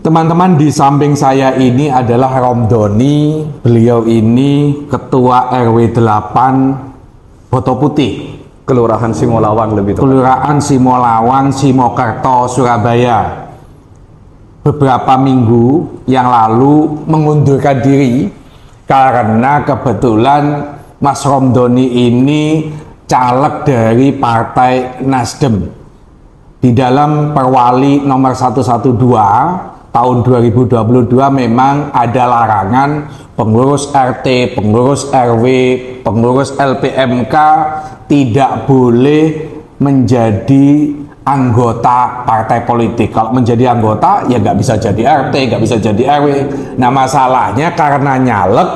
Teman-teman, di samping saya ini adalah Romdoni. Beliau ini Ketua RW 8 Boto Putih, Kelurahan Simolawang lebih tepat. Kelurahan Simolawang, Simokerto, Surabaya. Beberapa minggu yang lalu mengundurkan diri karena kebetulan Mas Romdoni ini caleg dari Partai Nasdem. Di dalam Perwali nomor 112 tahun 2022 memang ada larangan pengurus RT, pengurus RW, pengurus LPMK tidak boleh menjadi anggota partai politik. Kalau menjadi anggota ya nggak bisa jadi RT, nggak bisa jadi RW. Nah masalahnya karena nyalek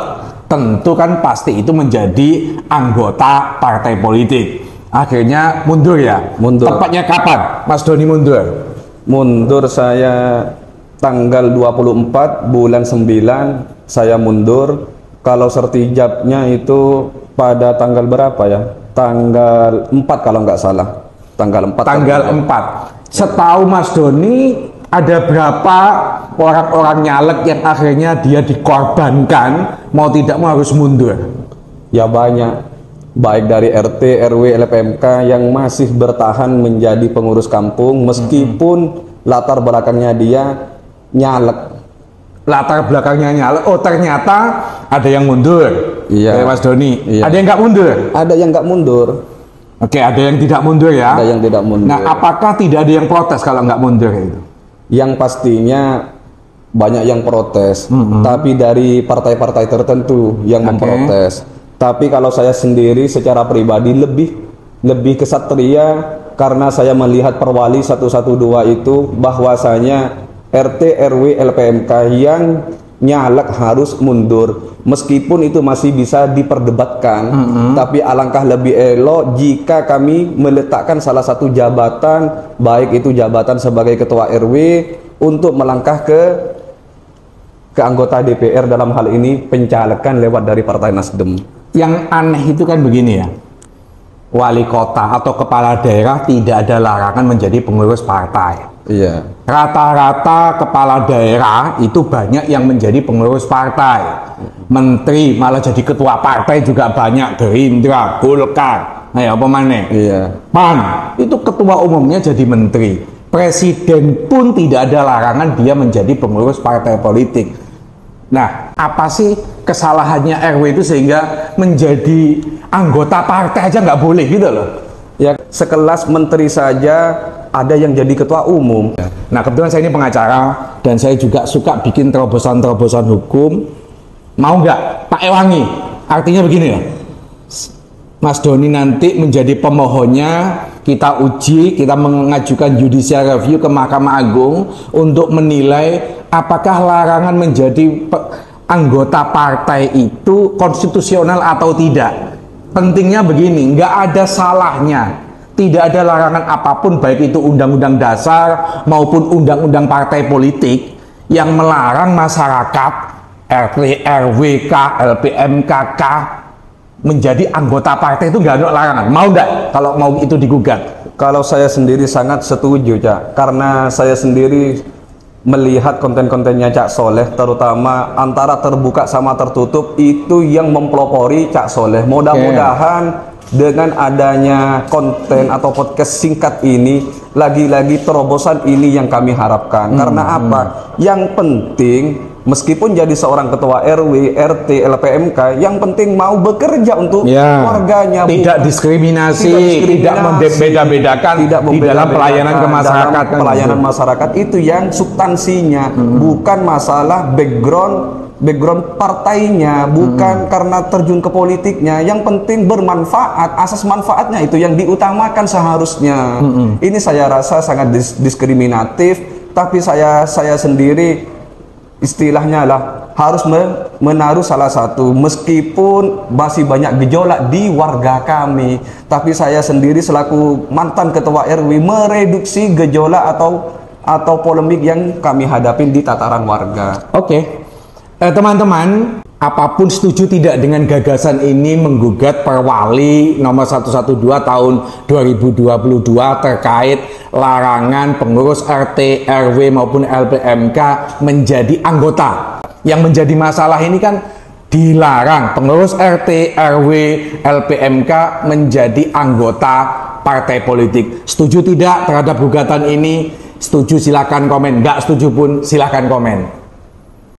tentu kan pasti itu menjadi anggota partai politik. Akhirnya mundur ya? Mundur. Tepatnya kapan Mas Doni mundur? Mundur saya tanggal 24 bulan 9 saya mundur. Kalau sertijabnya itu pada tanggal berapa ya? Tanggal 4 kalau nggak salah. Tanggal 4. Tanggal 4. Setahu Mas Doni ada berapa orang-orang nyalek yang akhirnya dia dikorbankan mau tidak mau harus mundur? Ya banyak. Baik dari RT, RW, LPMK yang masih bertahan menjadi pengurus kampung meskipun latar belakangnya dia nyalek. Latar belakangnya nyalek. Oh ternyata ada yang mundur. Iya. Kayak Mas Doni. Iya. Ada yang nggak mundur? Ada yang nggak mundur. Oke, ada yang tidak mundur ya. Ada yang tidak mundur. Nah, apakah tidak ada yang protes kalau nggak mundur itu? Yang pastinya banyak yang protes, tapi dari partai-partai tertentu yang memprotes. Tapi kalau saya sendiri secara pribadi lebih kesatria karena saya melihat Perwali 112 itu bahwasanya RT, RW, LPMK yang nyalek harus mundur meskipun itu masih bisa diperdebatkan. Tapi alangkah lebih elok jika kami meletakkan salah satu jabatan, baik itu jabatan sebagai ketua RW untuk melangkah ke anggota DPR, dalam hal ini pencalekan lewat dari Partai Nasdem. Yang aneh itu kan begini ya, wali kota atau kepala daerah tidak ada larangan menjadi pengurus partai. Iya. Rata-rata kepala daerah itu banyak yang menjadi pengurus partai. Menteri malah jadi ketua partai juga banyak, Gerindra, Golkar. Ayo apa mana? Iya. PAN itu ketua umumnya jadi menteri. Presiden pun tidak ada larangan dia menjadi pengurus partai politik. Nah, apa sih kesalahannya RW itu sehingga menjadi anggota partai aja nggak boleh gitu loh? Ya sekelas menteri saja ada yang jadi ketua umum. Nah, kebetulan saya ini pengacara dan saya juga suka bikin terobosan-terobosan hukum. Mau nggak Pak Ewangi? Artinya begini ya, Mas Doni nanti menjadi pemohonnya, kita uji, kita mengajukan judicial review ke Mahkamah Agung untuk menilai apakah larangan menjadi anggota partai itu konstitusional atau tidak. Pentingnya begini, nggak ada salahnya, tidak ada larangan apapun baik itu undang-undang dasar maupun undang-undang partai politik yang melarang masyarakat RT, RW, LPMK, menjadi anggota partai itu nggak ada larangan. Mau nggak kalau mau itu digugat? Kalau saya sendiri sangat setuju, Cak, karena saya sendiri melihat konten-kontennya Cak Soleh, terutama antara terbuka sama tertutup itu yang mempelopori Cak Soleh. Mudah-mudahan dengan adanya konten atau podcast singkat ini, lagi-lagi terobosan ini yang kami harapkan. Karena apa? Yang penting meskipun jadi seorang ketua RW, RT, LPMK, yang penting mau bekerja untuk warganya, tidak diskriminasi, tidak membeda-bedakan di dalam pelayanan ke masyarakat. Pelayanan masyarakat itu yang substansinya, bukan masalah background partainya, bukan karena terjun ke politiknya. Yang penting bermanfaat, asas manfaatnya itu yang diutamakan seharusnya. Ini saya rasa sangat diskriminatif, tapi saya sendiri istilahnya lah harus menaruh salah satu, meskipun masih banyak gejolak di warga kami, tapi saya sendiri selaku mantan ketua RW mereduksi gejolak atau polemik yang kami hadapi di tataran warga. Oke. Teman-teman, apapun setuju tidak dengan gagasan ini menggugat Perwali nomor 112 tahun 2022 terkait larangan pengurus RT, RW maupun LPMK menjadi anggota. Yang menjadi masalah ini kan dilarang pengurus RT, RW, LPMK menjadi anggota partai politik. Setuju tidak terhadap gugatan ini? Setuju silakan komen, nggak setuju pun silakan komen.